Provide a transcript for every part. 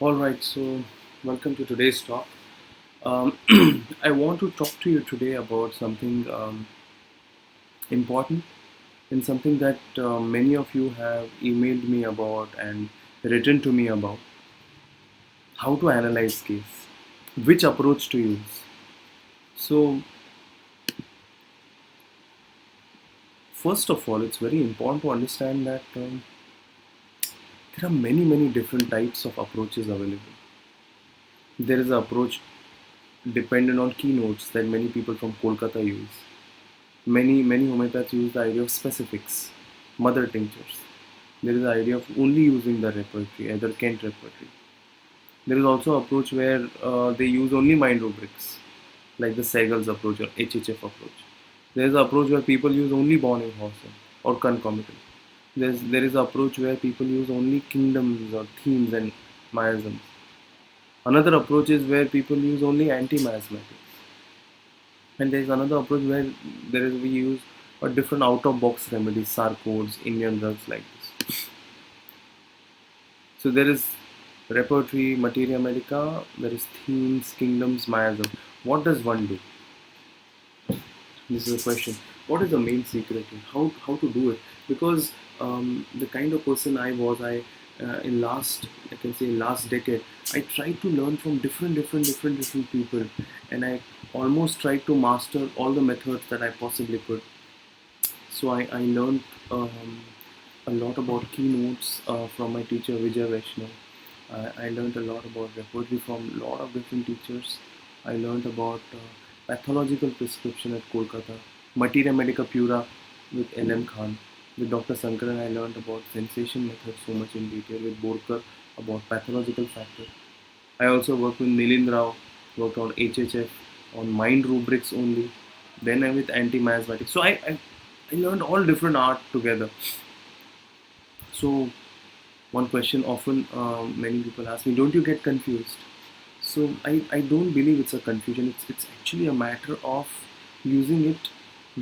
Alright, so welcome to today's talk. Um, I want to talk to you today about something important and something that many of you have emailed me about and written to me about. How to analyze case, which approach to use. So, first of all, it's very important to understand that there are many different types of approaches available. There is an approach dependent on keynotes that many people from Kolkata use. Many homeopaths use the idea of specifics, mother tinctures. There is the idea of only using the repertory, either Kent repertory. There is also approach where they use only mind rubrics, like the Segal's approach or HHF approach. There is an approach where people use only Bonninghausen or concomitant. There is an approach where people use only kingdoms or themes and miasms. Another approach is where people use only anti-miasmatics. And there is another approach where we use a different out-of-box remedies, sarcodes, Indian drugs like this. So there is repertory, materia medica, there is themes, kingdoms, miasm. What does one do? This is a question. What is the main secret? How to do it? Because the kind of person I was, in last decade, I tried to learn from different people, and I almost tried to master all the methods that I possibly could. So I learned a lot about keynotes from my teacher Vijay Vaishnav. I learned a lot about repertory from a lot of different teachers. I learned about pathological prescription at Kolkata, Materia Medica Pura with N.M. Khan. With Dr. Sankaran, I learned about sensation method so much in detail. With Borkar, about pathological factor. I also worked with Nilind Rao, worked on HHF, on mind rubrics only. Then I with anti-miasmatics. So I learned all different art together. So one question often many people ask me, don't you get confused? So I don't believe it's a confusion. It's actually a matter of using it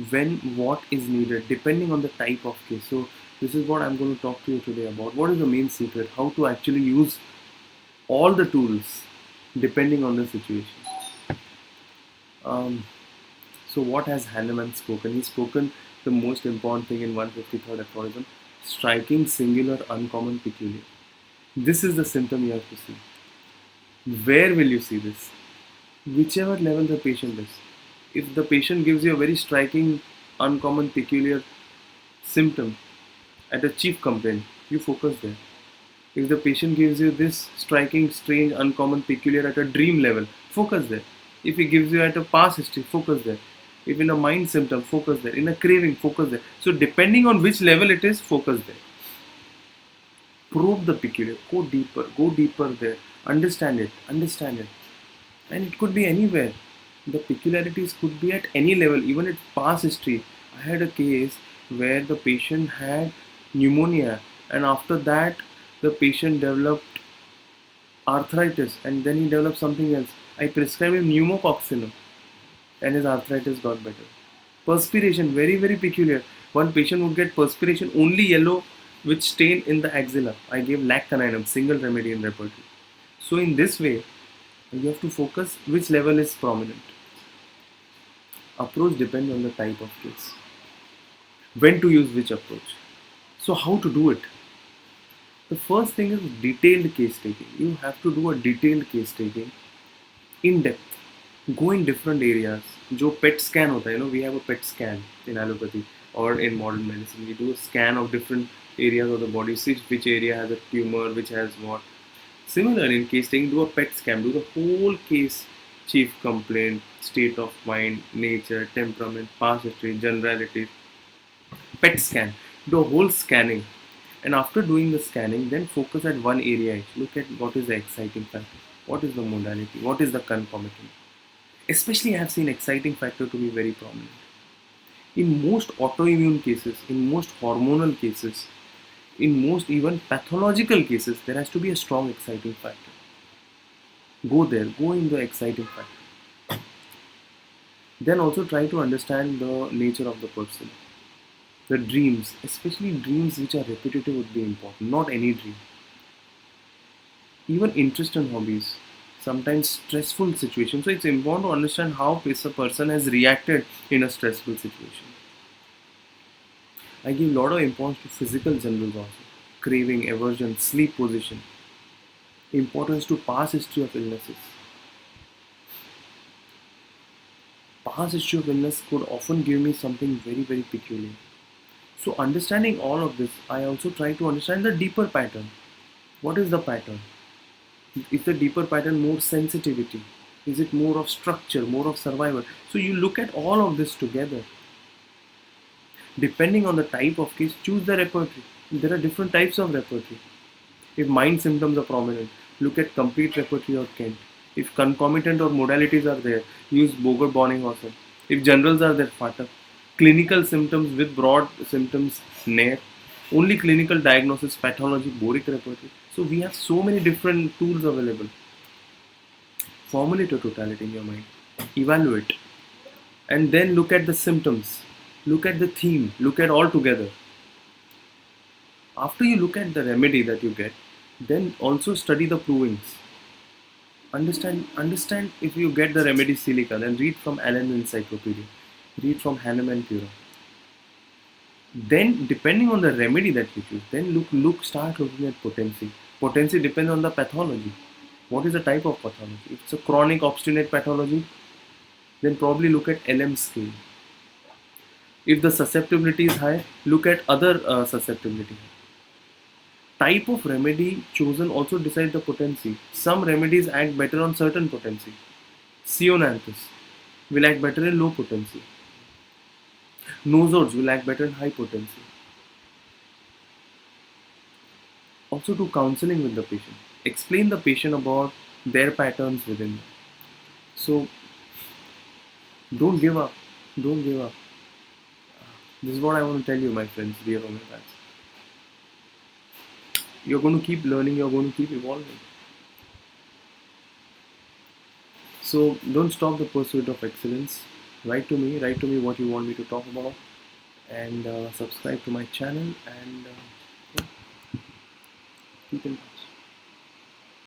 when what is needed, depending on the type of case. So this is what I'm going to talk to you today about. What is the main secret? How to actually use all the tools depending on the situation. Um, so what has Hahnemann spoken? He's spoken the most important thing in 153rd aphorism: striking, singular, uncommon, peculiar. This is the symptom you have to see. Where will you see this? Whichever level the patient is. If the patient gives you a very striking, uncommon, peculiar symptom at a chief complaint, you focus there. If the patient gives you this striking, strange, uncommon, peculiar at a dream level, focus there. If he gives you at a past history, focus there. If in a mind symptom, focus there. In a craving, focus there. So depending on which level it is, focus there. Probe the peculiar, go deeper there. Understand it. And it could be anywhere. The peculiarities could be at any level, even at past history. I had a case where the patient had pneumonia, and after that, the patient developed arthritis, and then he developed something else. I prescribed him pneumococcinum, and his arthritis got better. Perspiration, very peculiar. One patient would get perspiration only yellow with stain in the axilla. I gave laccaninum, single remedy in repertory. So in this way, you have to focus which level is prominent. Approach depends on the type of case. When to use which approach. So how to do it? The first thing is detailed case taking. You have to do a detailed case taking in depth. Go in different areas. जो PET scan होता है, we have a PET scan in allopathy or in modern medicine. We do a scan of different areas of the body, see which area has a tumor, which has what. Similar in case taking, do a PET scan, do the whole case, chief complaint, state of mind, nature, temperament, past history, generalities. PET scan, do a whole scanning. And after doing the scanning, then focus at one area each. Look at what is the exciting factor, what is the modality, what is the concomitant. Especially I have seen exciting factor to be very prominent. In most autoimmune cases, in most hormonal cases, in most even pathological cases, there has to be a strong exciting factor. Go there, go in the exciting factor. Then also try to understand the nature of the person. The dreams, especially dreams which are repetitive, would be important. Not any dream. even interest in hobbies, sometimes stressful situations. So it's important to understand how a person has reacted in a stressful situation. I give a lot of importance to physical generals also. Craving, aversion, sleep position. Importance to past history of illnesses. Past history of illness could often give me something very, very peculiar. So understanding all of this, I also try to understand the deeper pattern. What is the pattern? Is the deeper pattern more sensitivity? Is it more of structure, more of survival? So you look at all of this together. Depending on the type of case, choose the repertory. There are different types of repertory. If mind symptoms are prominent, look at complete repertory or Kent. If concomitant or modalities are there, use Boger Bonninghausen. If generals are there, Fata. Clinical symptoms with broad symptoms, Nair. Only clinical diagnosis, pathology, Boric repertory. So we have so many different tools available. Formulate a totality in your mind. Evaluate. And then look at the symptoms. Look at the theme. Look at all together. After you look at the remedy that you get, then also study the provings. Understand if you get the remedy silica, then read from Allen Encyclopedia, read from Hahnemann and Pura. Then depending on the remedy that you choose, then start looking at potency. Potency depends on the pathology. What is the type of pathology? If it's a chronic obstinate pathology, then probably look at LM scale. If the susceptibility is high, look at other susceptibility. Type of remedy chosen also decides the potency. Some remedies act better on certain potency. Ceonanthus will act better in low potency. Nosodes will act better in high potency. Also do counseling with the patient. Explain the patient about their patterns within them. So don't give up. Don't give up. This is what I want to tell you, my friends, dear homeopaths. You're going to keep learning, you're going to keep evolving. So don't stop the pursuit of excellence. Write to me what you want me to talk about, and subscribe to my channel, and keep in touch.